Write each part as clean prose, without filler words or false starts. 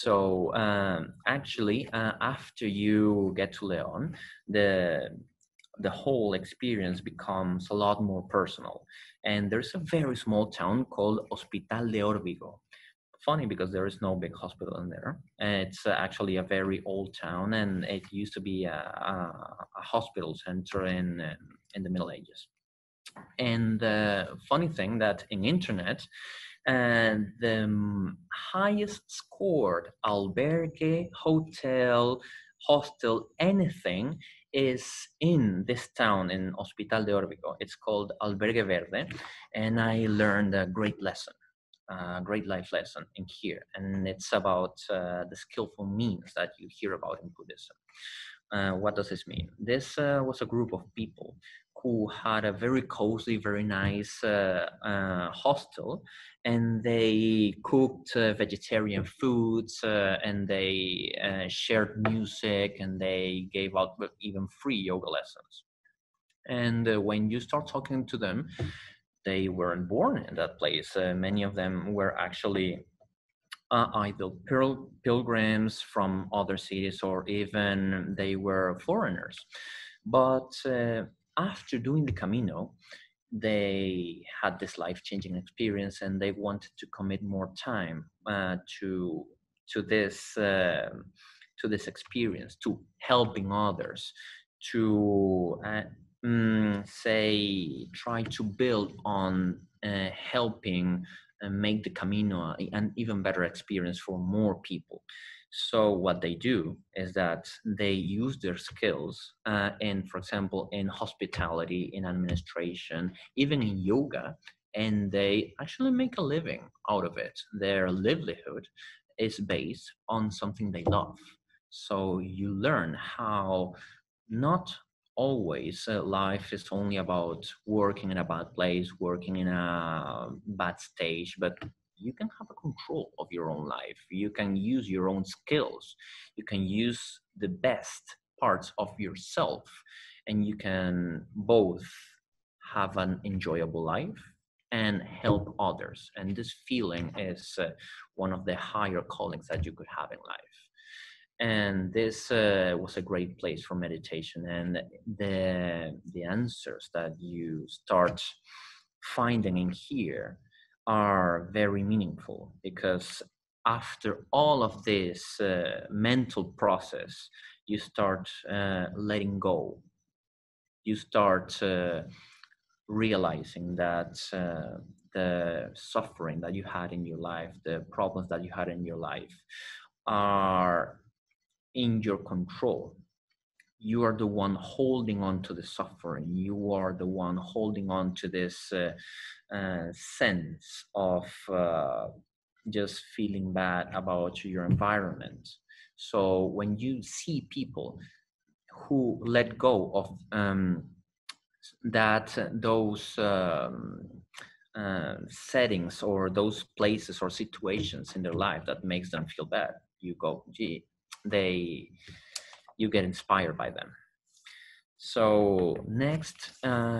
So actually, after you get to Leon, the whole experience becomes a lot more personal. And there's a very small town called Hospital de Órbigo. Funny because there is no big hospital in there. It's actually a very old town, and it used to be a hospital center in the Middle Ages. And the funny thing that in internet, the highest scored albergue, hotel, hostel, anything is in this town in Hospital de Órbigo. It's called Albergue Verde, and I learned a great lesson. Great life lesson in here, and it's about the skillful means that you hear about in Buddhism. What does this mean? This was a group of people who had a very cozy, very nice hostel, and they cooked vegetarian foods, and they shared music, and they gave out even free yoga lessons. And when you start talking to them, they weren't born in that place. Many of them were actually either pilgrims from other cities, or even they were foreigners. But after doing the Camino, they had this life-changing experience, and they wanted to commit more time to this experience, to helping others, to try to build on helping make the Camino an even better experience for more people. So what they do is that they use their skills for example, in hospitality, in administration, even in yoga, and they actually make a living out of it. Their livelihood is based on something they love. So you learn how not always life is only about working in a bad place, working in a bad stage, but you can have a control of your own life. You can use your own skills. You can use the best parts of yourself, and you can both have an enjoyable life and help others. And this feeling is one of the higher callings that you could have in life. And this was a great place for meditation, and the answers that you start finding in here are very meaningful, because after all of this mental process, you start letting go. You start realizing that the suffering that you had in your life, the problems that you had in your life, are in your control. You are the one holding on to the suffering. You are the one holding on to this sense of just feeling bad about your environment. So when you see people who let go of those settings or those places or situations in their life that makes them feel bad, you go, gee, you get inspired by them. So next,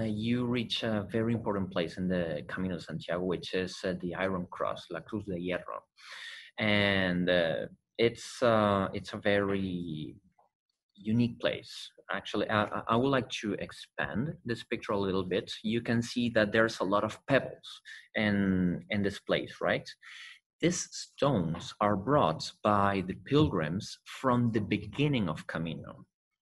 you reach a very important place in the Camino de Santiago, which is the Iron Cross, La Cruz de Hierro, and it's a very unique place. Actually, I would like to expand this picture a little bit. You can see that there's a lot of pebbles in this place, right? These stones are brought by the pilgrims from the beginning of Camino.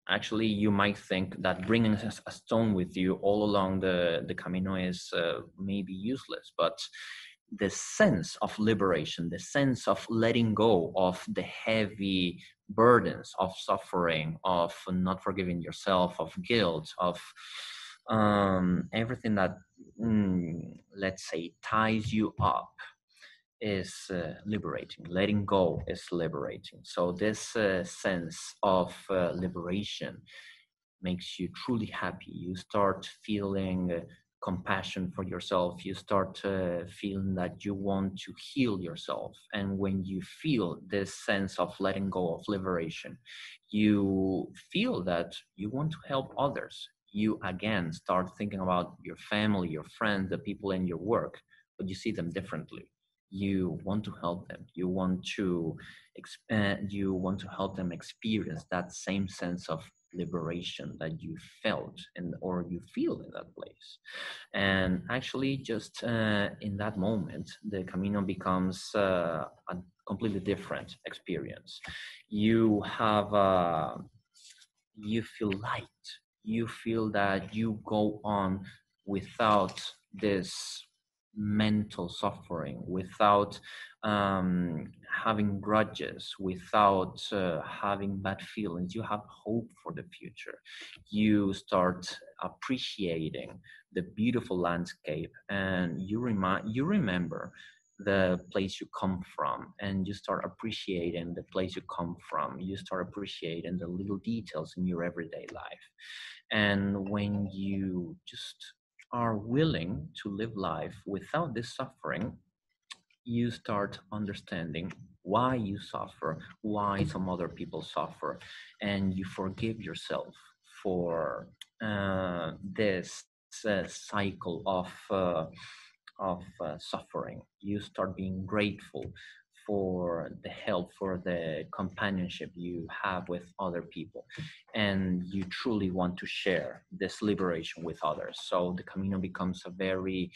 Actually, you might think that bringing a stone with you all along the Camino is maybe useless, but the sense of liberation, the sense of letting go of the heavy burdens of suffering, of not forgiving yourself, of guilt, of everything that, let's say, ties you up, is liberating. Letting go is liberating. So this sense of liberation makes you truly happy. You start feeling compassion for yourself. You start feeling that you want to heal yourself. And when you feel this sense of letting go, of liberation, you feel that you want to help others. You again start thinking about your family, your friends, the people in your work, but you see them differently. You want to help them. You want to help them experience that same sense of liberation that you felt or you feel in that place. And actually, just in that moment, the Camino becomes a completely different experience. You feel light. You feel that you go on without this mental suffering, without having grudges, without having bad feelings. You have hope for the future. You start appreciating the beautiful landscape, and you remember the place you come from, and you start appreciating the place you come from. You start appreciating the little details in your everyday life. And when you just are willing to live life without this suffering, you start understanding why you suffer, why some other people suffer, and you forgive yourself for this cycle of suffering. You start being grateful for the help, for the companionship you have with other people, and you truly want to share this liberation with others. So the Camino becomes a very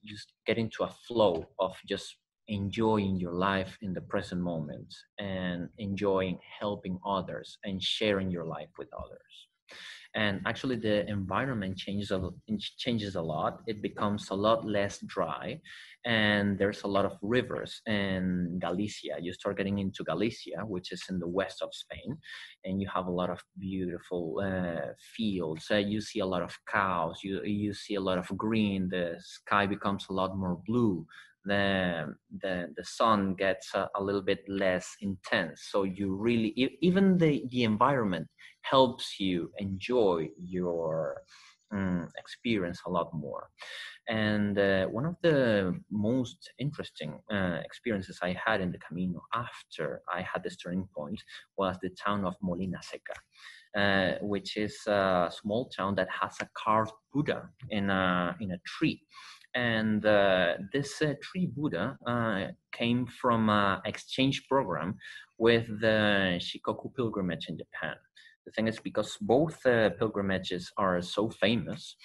just get into a flow of just enjoying your life in the present moment and enjoying helping others and sharing your life with others. And actually the environment changes a lot. It becomes a lot less dry, and there's a lot of rivers in Galicia. You start getting into Galicia, which is in the west of Spain, and you have a lot of beautiful fields. You see a lot of cows. You see a lot of green. The sky becomes a lot more blue. The sun gets a little bit less intense. So you really, even the environment helps you enjoy your experience a lot more. And one of the most interesting experiences I had in the Camino after I had this turning point was the town of Molina Seca, which is a small town that has a carved Buddha in a tree. And this tree Buddha came from an exchange program with the Chikoku Pilgrimage in Japan. The thing is, because both pilgrimages are so famous,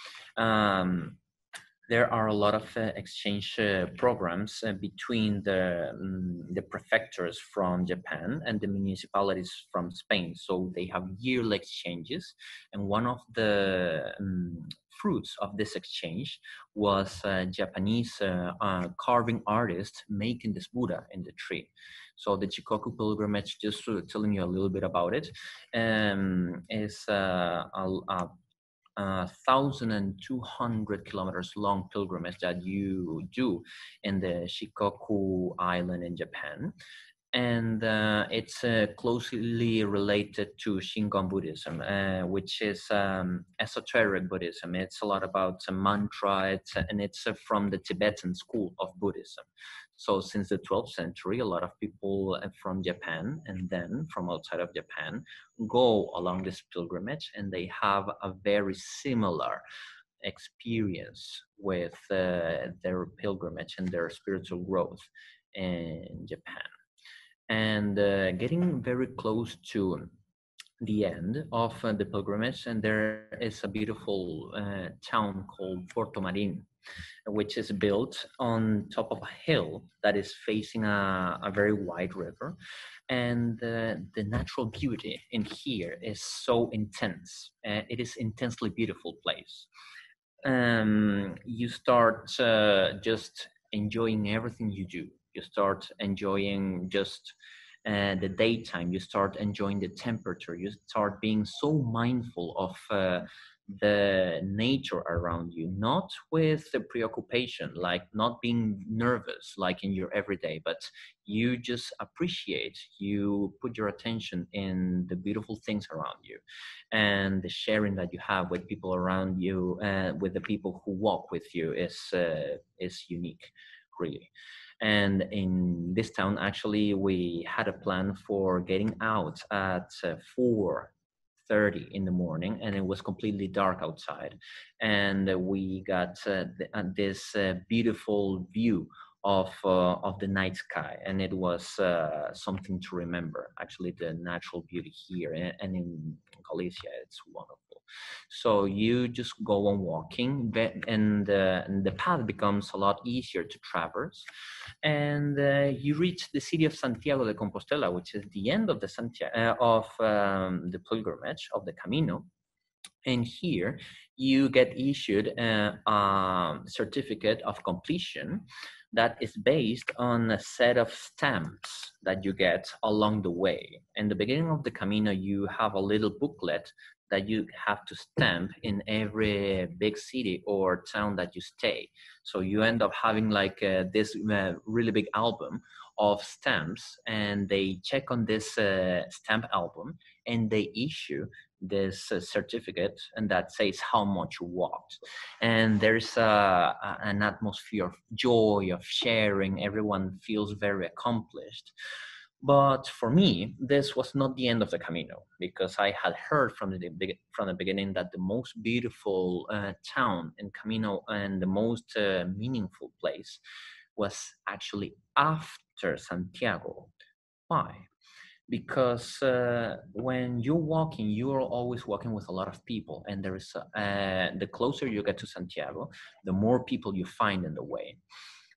there are a lot of exchange programs between the prefectures from Japan and the municipalities from Spain. So they have yearly exchanges, and one of the fruits of this exchange was a Japanese carving artist making this Buddha in the tree. So the Chikoku Pilgrimage, just telling you a little bit about it, is a 1,200 kilometers long pilgrimage that you do in the Shikoku Island in Japan. And it's closely related to Shingon Buddhism, which is esoteric Buddhism. It's a lot about mantra, and it's from the Tibetan school of Buddhism. So since the 12th century, a lot of people from Japan and then from outside of Japan go along this pilgrimage, and they have a very similar experience with their pilgrimage and their spiritual growth in Japan. And getting very close to the end of the pilgrimage, and there is a beautiful town called Porto Marin, which is built on top of a hill that is facing a very wide river. And the natural beauty in here is so intense. It is intensely beautiful place. You start just enjoying everything you do. You start enjoying just the daytime. You start enjoying the temperature. You start being so mindful of the nature around you, not with the preoccupation, like not being nervous like in your everyday, but you just appreciate, you put your attention in the beautiful things around you, and the sharing that you have with people around you, with the people who walk with you is unique, really. And in this town, actually, we had a plan for getting out at 4 6:30 in the morning, and it was completely dark outside, and we got this beautiful view of the night sky, and it was something to remember. Actually, the natural beauty here and in Galicia, it's wonderful. So you just go on walking, and the path becomes a lot easier to traverse, and you reach the city of Santiago de Compostela, which is the end of the the pilgrimage of the Camino. And here you get issued a certificate of completion that is based on a set of stamps that you get along the way. In the beginning of the Camino, you have a little booklet that you have to stamp in every big city or town that you stay. So you end up having like this really big album of stamps, and they check on this stamp album, and they issue this certificate, and that says how much you walked. And there's an atmosphere of joy, of sharing. Everyone feels very accomplished. But for me, this was not the end of the Camino, because I had heard from the beginning that the most beautiful town in Camino and the most meaningful place was actually after Santiago. Why? Because when you're walking, you're always walking with a lot of people, and there is the closer you get to Santiago, the more people you find in the way.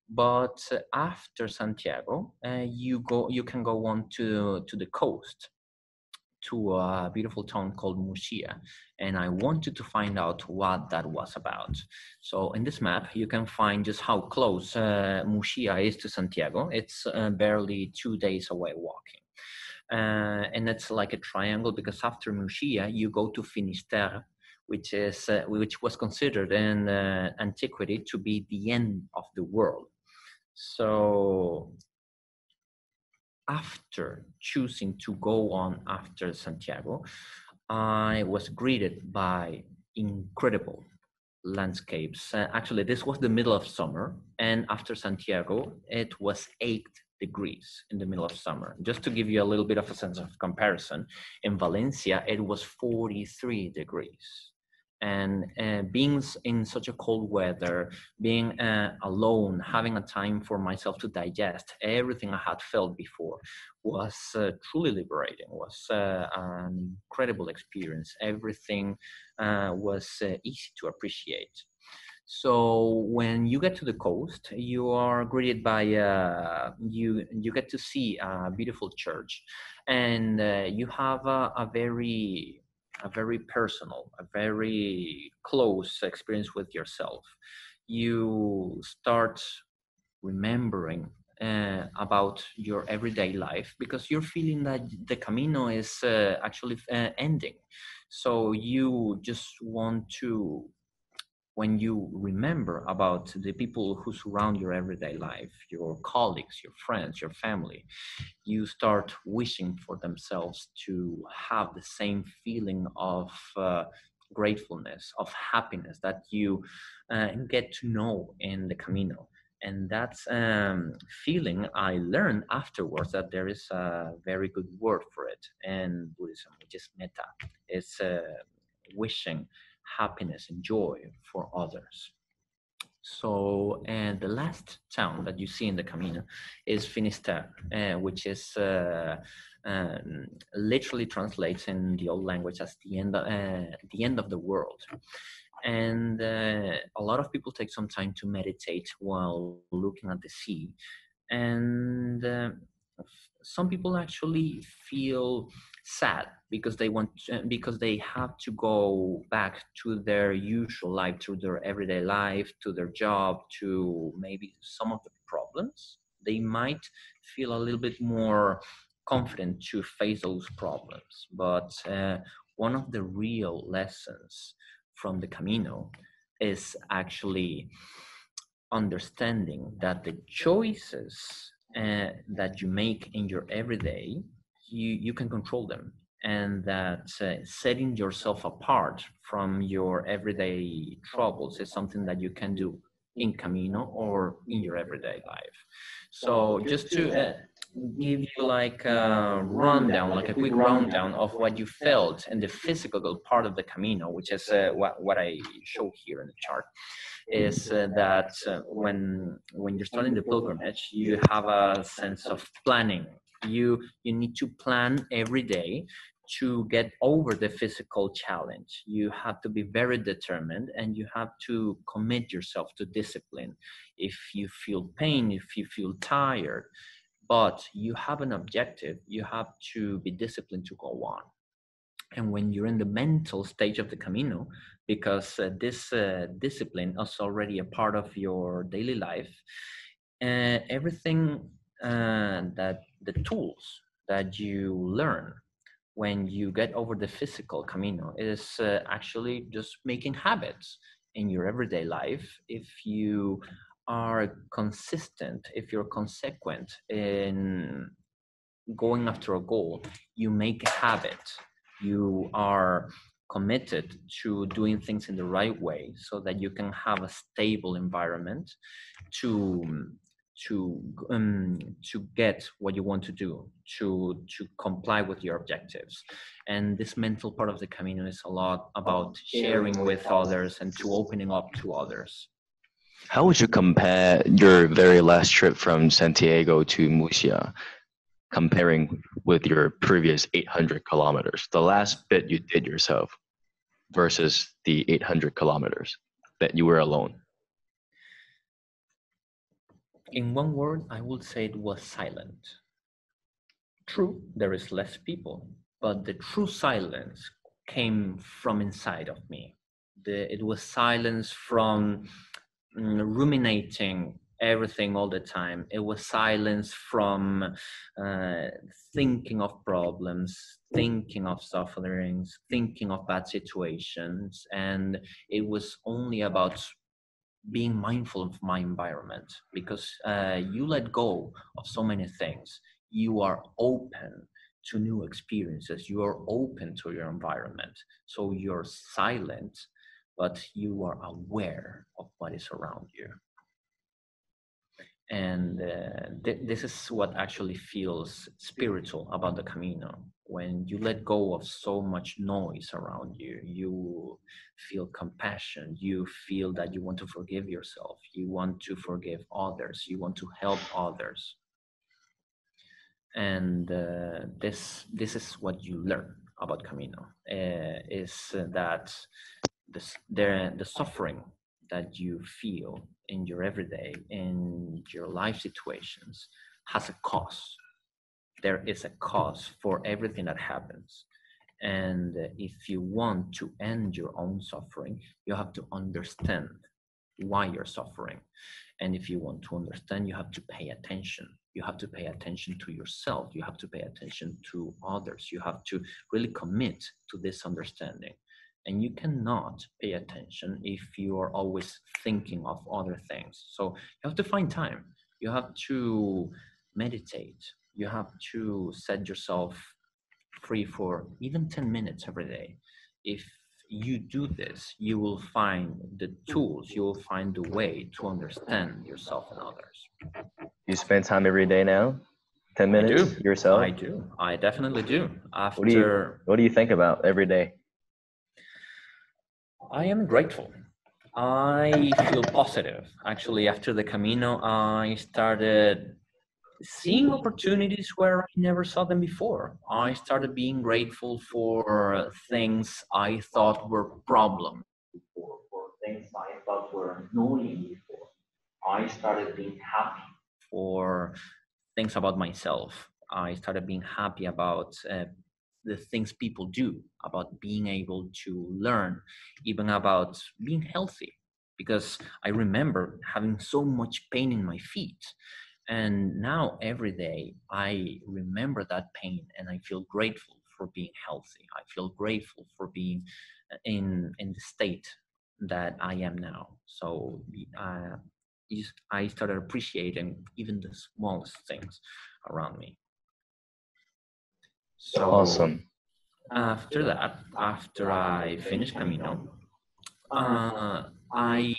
But after Santiago, you can go on to the coast, to a beautiful town called Murcia, and I wanted to find out what that was about. So in this map, you can find just how close Murcia is to Santiago. It's barely 2 days away walking. And it's like a triangle, because after Murcia, you go to Finisterre, which was considered in antiquity to be the end of the world. So after choosing to go on after Santiago, I was greeted by incredible landscapes. Actually, this was the middle of summer, and after Santiago, it was 8 degrees in the middle of summer. Just to give you a little bit of a sense of comparison, in Valencia, it was 43 degrees. And being in such a cold weather, being alone, having a time for myself to digest everything I had felt before was truly liberating. It was an incredible experience. Everything was easy to appreciate. So when you get to the coast, you are greeted by you get to see a beautiful church, and you have a very personal, a very close experience with yourself. You start remembering about your everyday life, because you're feeling that the Camino is actually ending. So you just want to, when you remember about the people who surround your everyday life, your colleagues, your friends, your family, you start wishing for themselves to have the same feeling of gratefulness, of happiness that you get to know in the Camino. And that feeling, I learned afterwards that there is a very good word for it in Buddhism, which is metta. It's wishing happiness and joy for others. So, and the last town that you see in the Camino is Finisterre, which is literally translates in the old language as the end of the world. And a lot of people take some time to meditate while looking at the sea. And some people actually feel sad because they have to go back to their usual life, to their everyday life, to their job, to maybe some of the problems. They might feel a little bit more confident to face those problems. But one of the real lessons from the Camino is actually understanding that the choices that you make in your everyday, you can control them, and that setting yourself apart from your everyday troubles is something that you can do in Camino or in your everyday life. So just to give you like a rundown, like a quick rundown of what you felt in the physical part of the Camino, which is what I show here in the chart, is that when you're starting the pilgrimage, you have a sense of planning. You need to plan every day to get over the physical challenge. You have to be very determined, and you have to commit yourself to discipline. If you feel pain, if you feel tired, but you have an objective, you have to be disciplined to go on. And when you're in the mental stage of the Camino, because this discipline is already a part of your daily life, everything that the tools that you learn when you get over the physical Camino is actually just making habits in your everyday life. If you are consistent, if you're consequent in going after a goal, you make a habit. You are committed to doing things in the right way so that you can have a stable environment to get what you want to do, to comply with your objectives. And this mental part of the Camino is a lot about sharing with others and to opening up to others. How would you compare your very last trip from Santiago to Murcia, comparing with your previous 800 kilometers, the last bit you did yourself versus the 800 kilometers that you were alone? In one word, I would say it was silent. True, there is less people, but the true silence came from inside of me. It was silence from ruminating everything all the time. It was silence from thinking of problems, thinking of sufferings, thinking of bad situations, and it was only about being mindful of my environment, because you let go of so many things. You are open to new experiences. You are open to your environment. So you're silent, but you are aware of what is around you. And this is what actually feels spiritual about the Camino. When you let go of so much noise around you, you feel compassion. You feel that you want to forgive yourself. You want to forgive others. You want to help others. And this is what you learn about Camino, is that the suffering that you feel in your everyday, in your life situations, has a cost. There is a cost for everything that happens. And if you want to end your own suffering, you have to understand why you're suffering. And if you want to understand, you have to pay attention. You have to pay attention to yourself. You have to pay attention to others. You have to really commit to this understanding. And you cannot pay attention if you are always thinking of other things. So you have to find time. You have to meditate. You have to set yourself free for even 10 minutes every day. If you do this, you will find the tools, you will find the way to understand yourself and others. You spend time every day now? 10 minutes I do. yourself? I do. I definitely do. What do you think about every day? I am grateful. I feel positive. Actually, after the Camino, I started seeing opportunities where I never saw them before. I started being grateful for things I thought were problems, for things I thought were annoying before. I started being happy for things about myself. I started being happy about the things people do, about being able to learn, even about being healthy. Because I remember having so much pain in my feet. And now every day I remember that pain and I feel grateful for being healthy. I feel grateful for being in the state that I am now. So I started appreciating even the smallest things around me. So awesome. After that, after I finished Camino, I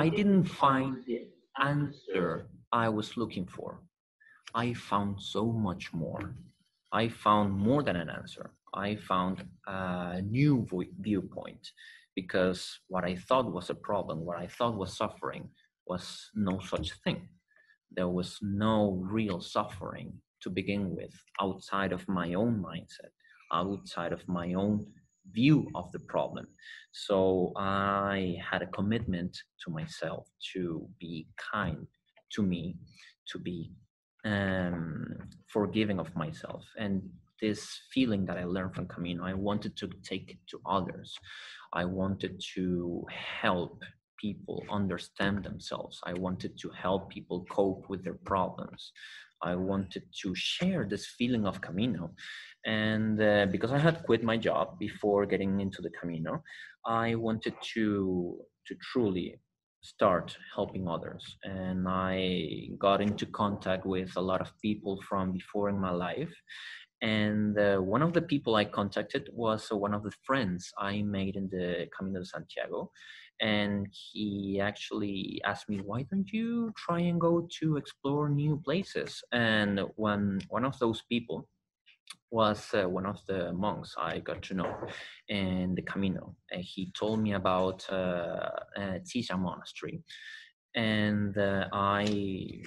didn't find the answer I was looking for. I found so much more. I found more than an answer. I found a new viewpoint, because what I thought was a problem, what I thought was suffering, was no such thing. There was no real suffering to begin with, outside of my own mindset, outside of my own view of the problem. So I had a commitment to myself to be kind to me, to be forgiving of myself. And this feeling that I learned from Camino, I wanted to take it to others. I wanted to help people understand themselves. I wanted to help people cope with their problems. I wanted to share this feeling of Camino. And because I had quit my job before getting into the Camino, I wanted to truly start helping others. And I got into contact with a lot of people from before in my life. And one of the people I contacted was one of the friends I made in the Camino de Santiago. And he actually asked me, why don't you try and go to explore new places? And one of those people was one of the monks I got to know in the Camino. He told me about Tisha Monastery. And I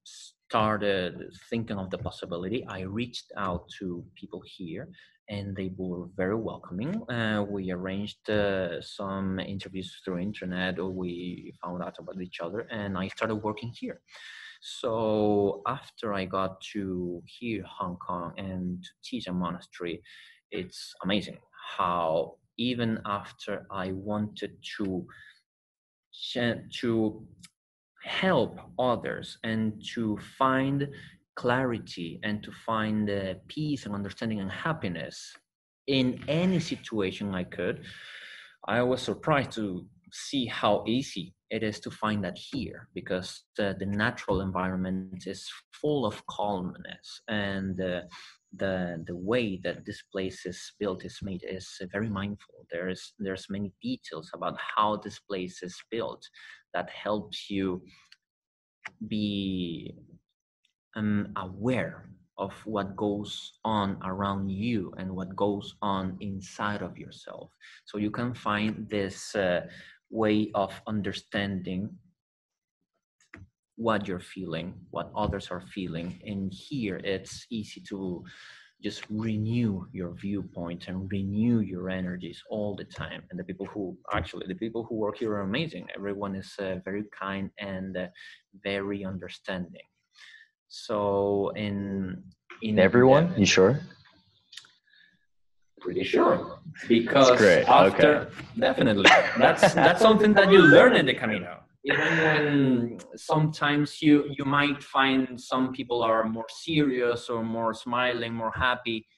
started thinking of the possibility. I reached out to people here, and they were very welcoming. We arranged some interviews through internet, or we found out about each other, and I started working here. So after I got to here, Hong Kong, and to Tisha Monastery, it's amazing how even after I wanted to help others and to find clarity and to find peace and understanding and happiness in any situation I could, I was surprised to see how easy it is to find that here, because the natural environment is full of calmness, and the way that this place is built is made is very mindful. There's many details about how this place is built that helps you be aware of what goes on around you and what goes on inside of yourself. So you can find this way of understanding what you're feeling, what others are feeling. And here it's easy to just renew your viewpoint and renew your energies all the time. And the people who work here are amazing. Everyone is very kind and very understanding. So in everyone, you sure? Pretty sure, because great. After Okay. Definitely that's something that you learn in the Camino. Even when sometimes you might find some people are more serious or more smiling, more happy,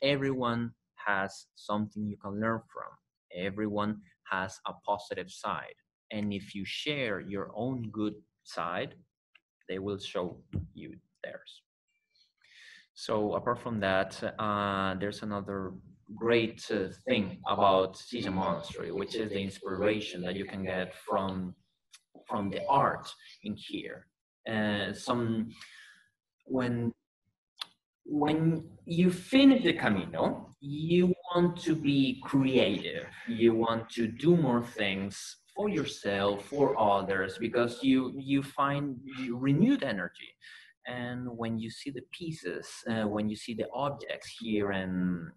everyone has something you can learn from. Everyone has a positive side, and if you share your own good side, they will show you theirs. So apart from that, there's another great thing about Sisa Monastery, which is the inspiration that you can get from the art in here. When you finish the Camino, you want to be creative. You want to do more things for yourself, for others, because you find renewed energy. And when you see the pieces, when you see the objects here in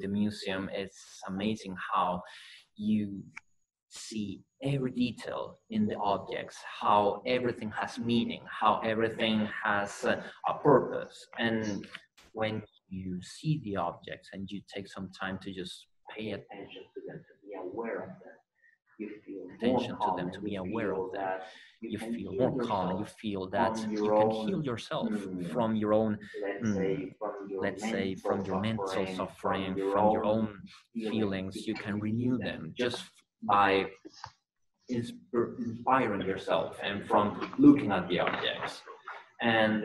the museum, it's amazing how you see every detail in the objects, how everything has meaning, how everything has a purpose. And when you see the objects and you take some time to just pay attention to them, to be aware of them, you feel attention to them, to be aware of them, you feel more calm, and you feel that you can heal yourself from your own, let's say, from your mental suffering, from your own feelings. You can renew them just by inspiring yourself and from looking at the objects. And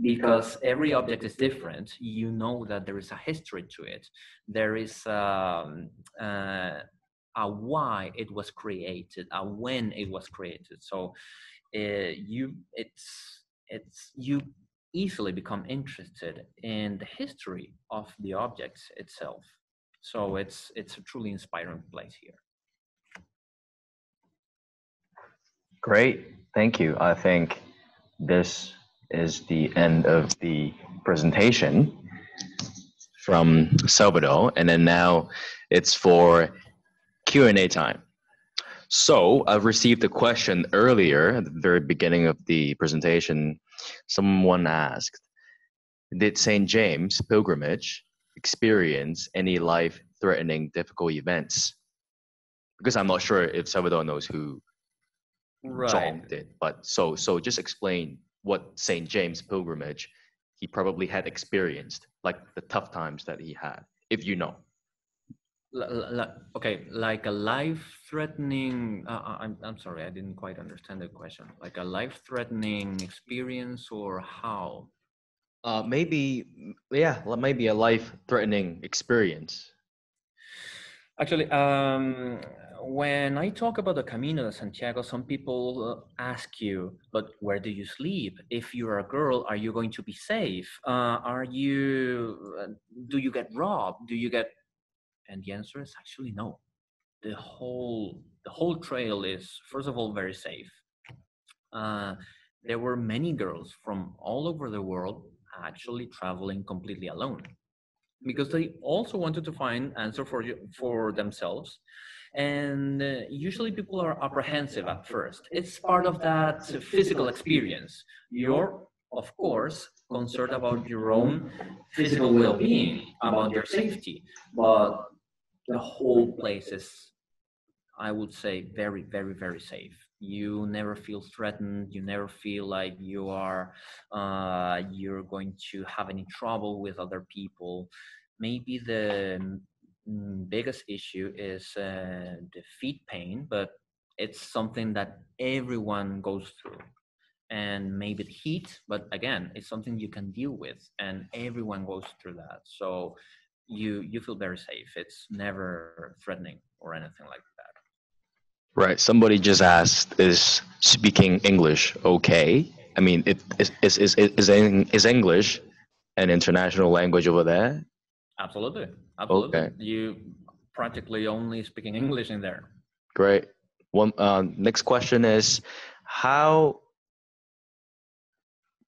because every object is different, you know that there is a history to it. There is a why it was created, a when it was created. So you easily become interested in the history of the objects itself. So it's a truly inspiring place here. Great, thank you. I think this is the end of the presentation from Salvador, and then now it's for Q&A time. So I've received a question earlier at the very beginning of the presentation. Someone asked, did St. James Pilgrimage experience any life-threatening difficult events? Because I'm not sure if Salvador knows who John did, but so just explain what St. James Pilgrimage he probably had experienced, like the tough times that he had, if you know. Okay, like a life-threatening. I'm sorry, I didn't quite understand the question. Like a life-threatening experience, or how? Maybe a life-threatening experience. Actually, when I talk about the Camino de Santiago, some people ask you, but where do you sleep? If you're a girl, are you going to be safe? Do you get robbed? And the answer is actually no. The whole trail is, first of all, very safe. There were many girls from all over the world actually traveling completely alone, because they also wanted to find answer for themselves. And usually people are apprehensive at first. It's part of that physical experience. You're, of course, concerned about your own physical well-being, about your safety, but the whole place is, I would say, very, very, very safe. You never feel threatened. You never feel like you're going to have any trouble with other people. Maybe the biggest issue is the feet pain, but it's something that everyone goes through. And maybe the heat, but again, it's something you can deal with, and everyone goes through that. So you feel very safe. It's never threatening or anything like that. Right. Somebody just asked, is speaking English okay? I mean, is English an international language over there? Absolutely. Absolutely. Okay. You practically only speaking English in there. Great. Next question is, how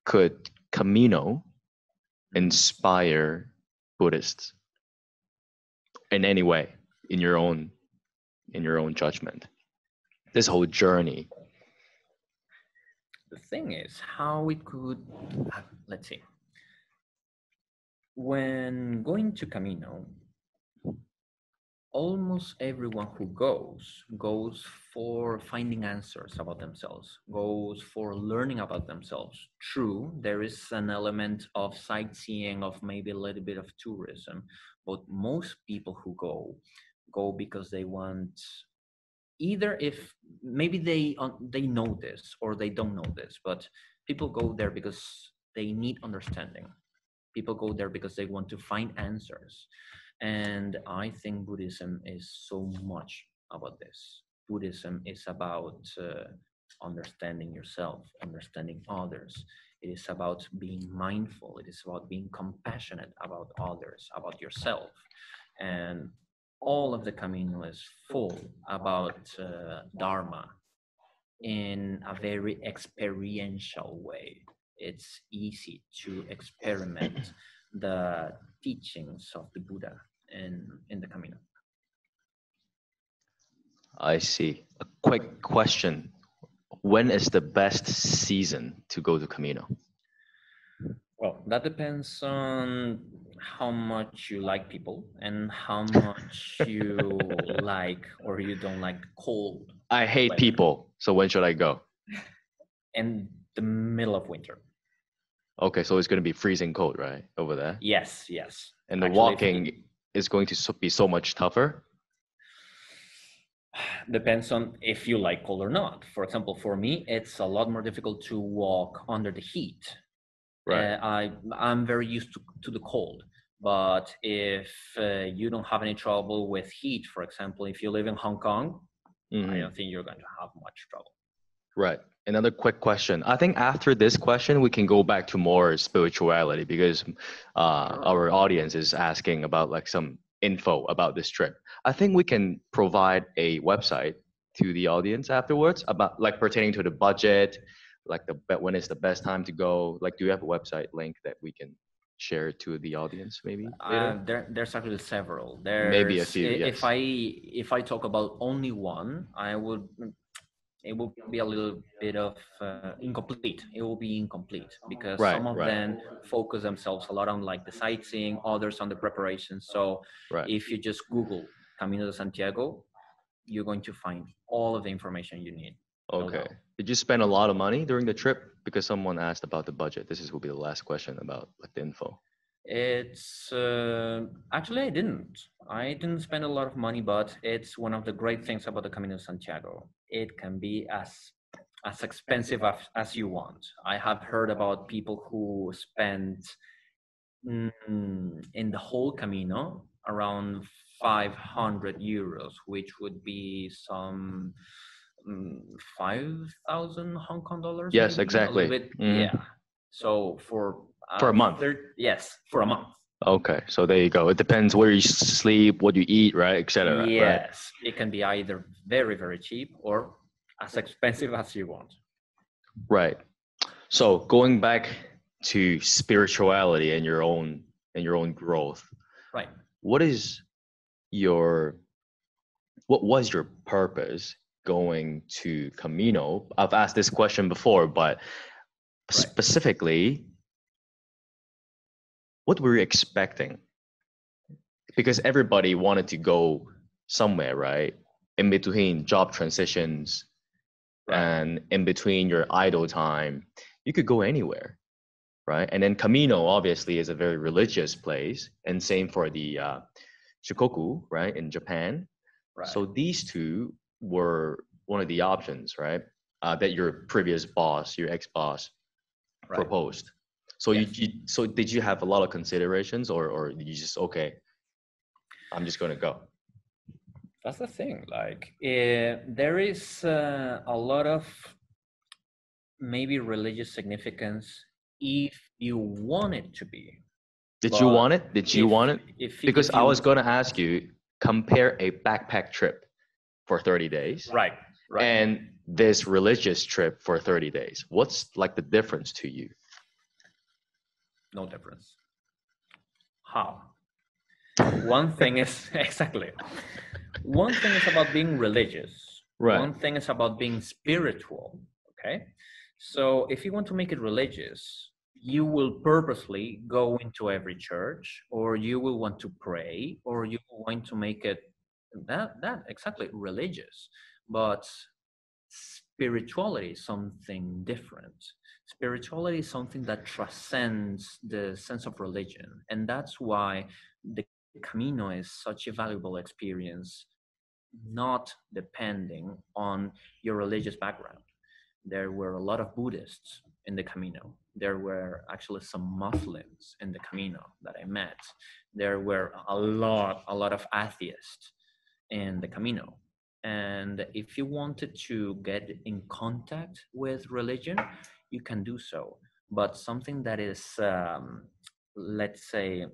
could Camino inspire Buddhists in any way, in your own judgment? This whole journey. The thing is, how it could, let's see. When going to Camino, almost everyone who goes for finding answers about themselves, goes for learning about themselves. True, there is an element of sightseeing, of maybe a little bit of tourism, but most people who go because they want, either if maybe they know this or they don't know this, but people go there because they need understanding. People go there because they want to find answers. And I think Buddhism is so much about this. Buddhism is about understanding yourself, understanding others. It is about being mindful. It is about being compassionate about others, about yourself. And all of the Camino is full about Dharma in a very experiential way. It's easy to experiment the teachings of the Buddha in the Camino. I see. A quick question. When is the best season to go to Camino? Well, that depends on how much you like people and how much you like or you don't like cold. I hate weather. people. So when should I go? In the middle of winter. Okay, so it's going to be freezing cold, right? Over there? Yes. And the walking is going to be so much tougher? Depends on if you like cold or not. For example, for me, it's a lot more difficult to walk under the heat. Right. I'm very used to the cold. But if you don't have any trouble with heat, for example, if you live in Hong Kong, I don't think you're going to have much trouble. Right. Another quick question. I think after this question, we can go back to more spirituality because our audience is asking about like some info about this trip. I think we can provide a website to the audience afterwards about like pertaining to the budget, like when is the best time to go. Like, do you have a website link that we can share to the audience maybe later? There's actually several. Maybe a few, yes. If I talk about only one, it will be a little bit of incomplete. It will be incomplete because Right, some of right. them focus themselves a lot on like the sightseeing, others on the preparation. So Right. if you just Google Camino de Santiago, you're going to find all of the information you need. Okay. Did you spend a lot of money during the trip? Because someone asked about the budget. This will be the last question about like the info. It's actually I didn't spend a lot of money, but it's one of the great things about the Camino de Santiago. It can be as expensive as you want. I have heard about people who spent in the whole Camino around 500 euros, which would be some 5,000 Hong Kong dollars. Yes, maybe? exactly. A little bit, yeah. So for a month. Yes, for a month. Okay, so there you go. It depends where you sleep, what you eat, right, etc. Yes, right? It can be either very, very cheap or as expensive as you want. Right. So going back to spirituality and your own growth. Right. What was your purpose going to Camino? I've asked this question before, but specifically, what were you expecting? Because everybody wanted to go somewhere, right? In between job transitions and in between your idle time, you could go anywhere, right? And then Camino obviously is a very religious place, and same for the Chikoku, right, in Japan. Right. So these two were one of the options, right, that your previous boss, your ex-boss, proposed. So yes. So did you have a lot of considerations, or did you just I'm just going to go? That's the thing. Like there is a lot of maybe religious significance if you want it to be. Did you want it? Because I was going to ask you, compare a backpack trip for 30 days. Right. And this religious trip for 30 days. What's like the difference to you? No difference. How? One thing is One thing is about being religious. Right. One thing is about being spiritual. Okay. So if you want to make it religious, you will purposely go into every church, or you will want to pray, or you will want to make it that exactly religious. But spirituality is something different. Spirituality is something that transcends the sense of religion. And that's why the Camino is such a valuable experience, not depending on your religious background. There were a lot of Buddhists in the Camino. There were actually some Muslims in the Camino that I met. There were a lot of atheists in the Camino. And if you wanted to get in contact with religion, you can do so. But something that is, let's say,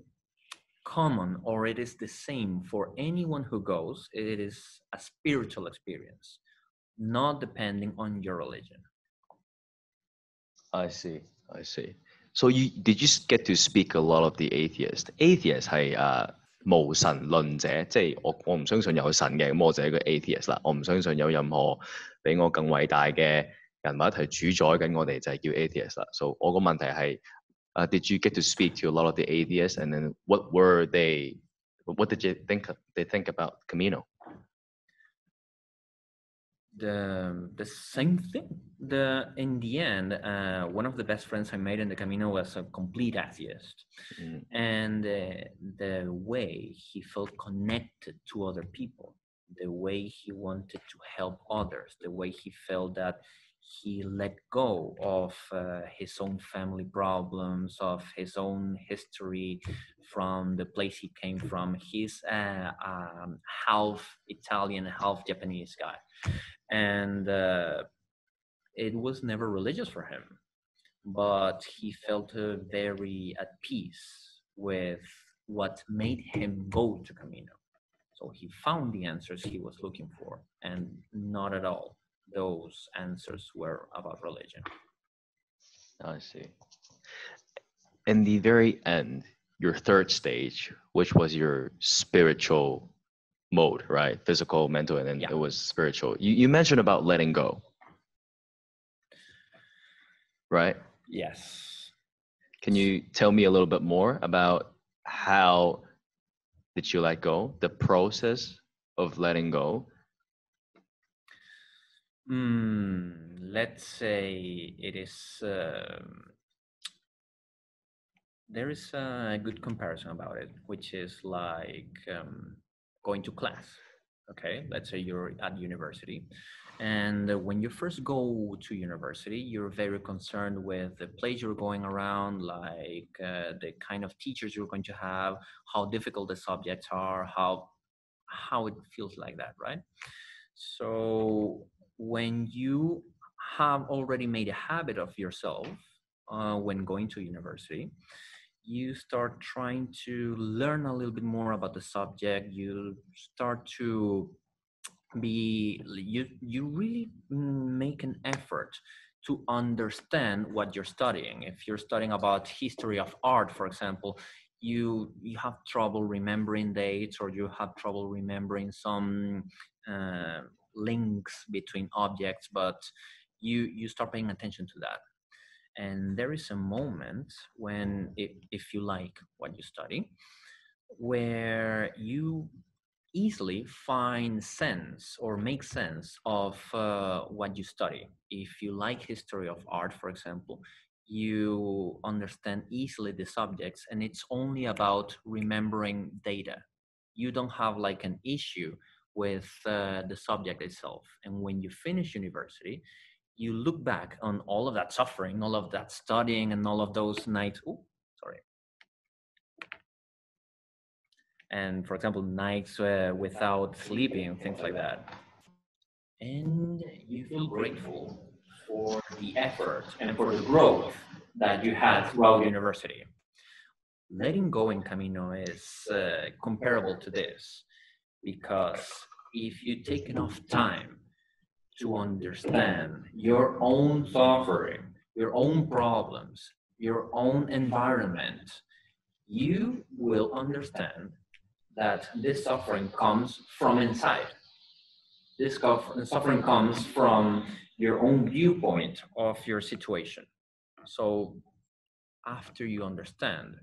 common, or it is the same for anyone who goes, it is a spiritual experience, not depending on your religion. I see. So did you get to speak a lot of the atheists? Atheist 係無神論者，即係我唔相信有神嘅，咁我就係一個 atheist 啦。我唔相信有任何比我更偉大嘅人物係主宰緊我哋，就係叫 atheist 啦。So 我個問題係did you get to speak to a lot of the atheists, and then what did you think about Camino? The same thing. In the end, one of the best friends I made in the Camino was a complete atheist, and the way he felt connected to other people, the way he wanted to help others, the way he felt that he let go of his own family problems, of his own history from the place he came from. He's half Italian, half Japanese guy. And It was never religious for him, but he felt very at peace with what made him go to Camino. So he found the answers he was looking for, and not at all those answers were about religion. I see. In the very end, your third stage, which was your spiritual mode, right? Physical, mental, and then it was spiritual. You mentioned about letting go, right? Yes. Can you tell me a little bit more about how did you let go, the process of letting go? Let's say it is, there is a good comparison about it, which is like going to class. Okay, let's say you're at university, and when you first go to university, you're very concerned with the place you're going around, like the kind of teachers you're going to have, how difficult the subjects are, how it feels like that, right? So when you have already made a habit of yourself when going to university, you start trying to learn a little bit more about the subject. You start to you really make an effort to understand what you're studying. If you're studying about history of art, for example, you have trouble remembering dates, or you have trouble remembering some links between objects, but you start paying attention to that. And there is a moment when, if you like what you study, where you easily find sense or make sense of what you study. If you like history of art, for example, you understand easily the subjects, and it's only about remembering data. You don't have like an issue with the subject itself. And when you finish university, you look back on all of that suffering, all of that studying, and all of those nights. And for example, nights without sleeping, things like that. And you feel grateful for the effort and for the growth that you had throughout university. Letting go in Camino is comparable to this, because if you take enough time to understand your own suffering, your own problems, your own environment, you will understand that this suffering comes from inside. This suffering comes from your own viewpoint of your situation. So after you understand,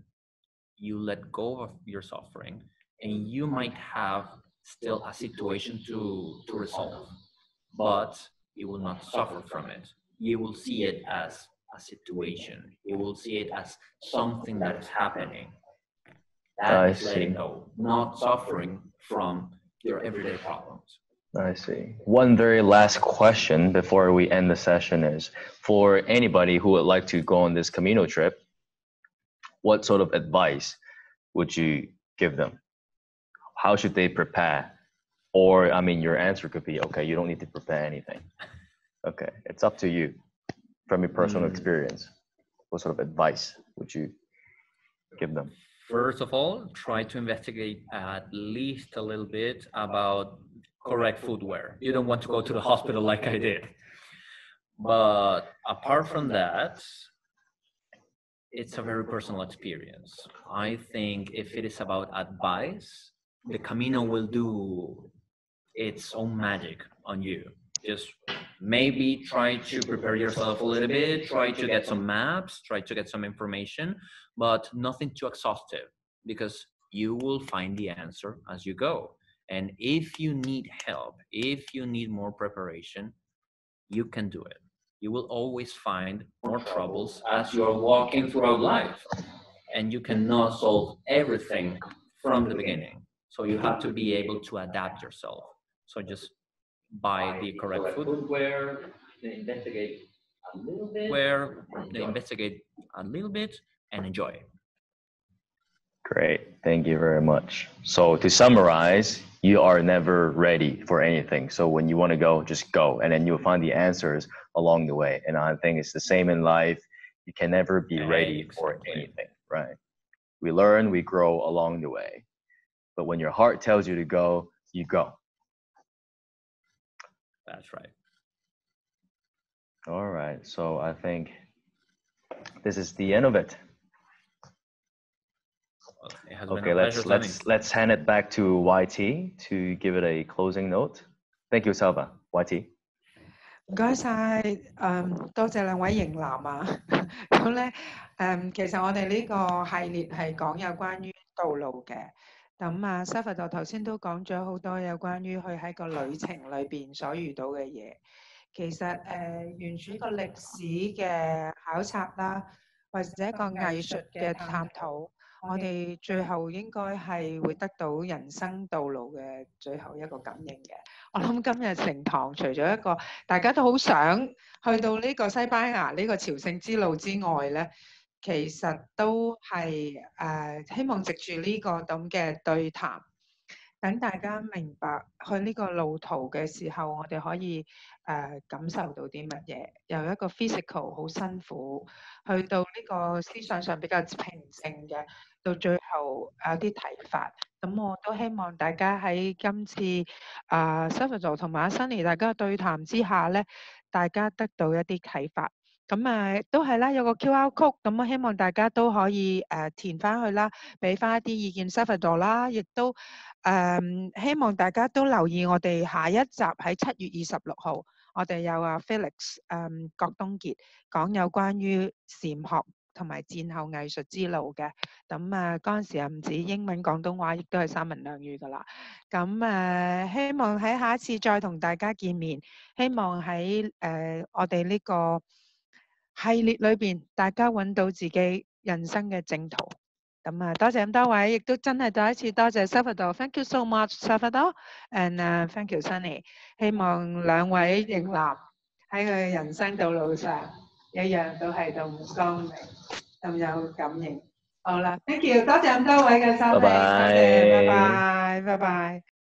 you let go of your suffering, and you might have still a situation to resolve, but you will not suffer from it. You will see it as a situation. You will see it as something that is happening. That is letting go, not suffering from your everyday problems. I see. One very last question before we end the session is, for anybody who would like to go on this Camino trip, what sort of advice would you give them? How should they prepare? Or, I mean, your answer could be, okay, you don't need to prepare anything. Okay, it's up to you. From your personal experience, what sort of advice would you give them? First of all, try to investigate at least a little bit about correct footwear. You don't want to go to the hospital like I did. But apart from that, it's a very personal experience. I think if it is about advice, the Camino will do its own magic on you. Just maybe try to prepare yourself a little bit, try to get some maps, try to get some information, but nothing too exhaustive, because you will find the answer as you go. And if you need help, if you need more preparation, you can do it. You will always find more troubles as you're walking throughout life, and you cannot solve everything from the beginning. So you have to be able to adapt yourself. So just buy the correct footwear, investigate a little bit, and enjoy. Great, thank you very much. So to summarize, you are never ready for anything. So when you want to go, just go, and then you'll find the answers along the way. And I think it's the same in life. You can never be ready for anything, right? We learn, we grow along the way. But when your heart tells you to go, you go. That's right. All right. So I think this is the end of it. Well, it has Okay, been a pleasure, let's hand it back to YT to give it a closing note. Thank you, Salva. YT. 唔該晒，多謝兩位型男啊！咁咧，其實我哋呢個系列係講有關於道路嘅。咁啊 Salvador 頭先都講咗好多有關於佢喺個旅程裏邊所遇到嘅嘢。其實沿住個歷史嘅考察啦，或者一個藝術嘅探討，我哋最後應該係會得到人生道路嘅最後一個感應嘅。我諗今日成堂除咗一個大家都好想去到呢個西班牙呢個朝聖之路之外咧，其實都係希望藉住呢個咁嘅對談，等大家明白去呢個路途嘅時候，我哋可以感受到啲乜嘢，由一個 physical 好辛苦，去到呢個思想上比較平靜嘅，到最後有啲睇法。咁我都希望大家喺今次Salvador 同埋阿 Sunny 大家對談之下咧，大家得到一啲啟發。咁都係啦，有個 QR code，咁我希望大家都可以填翻去啦，俾翻一啲意見 Salvador 啦，亦都希望大家都留意我哋下一集喺7月26號，我哋有Felix 郭東傑講有關於禪學同埋戰後藝術之路嘅。咁嗰陣時唔止英文廣東話，亦都係三文兩語噶啦。咁希望喺下一次再同大家見面，希望喺我哋呢個系列裏邊，大家揾到自己人生嘅正途。咁多謝咁多位，亦都真係第一次多謝 Salvador。Thank you so much, Salvador，and thank you, Sunny。希望兩位型男喺佢嘅人生道路上，一樣都係咁光明，咁有感應。好啦 ，thank you，多謝咁多位嘅收聽，多謝，拜拜，拜拜。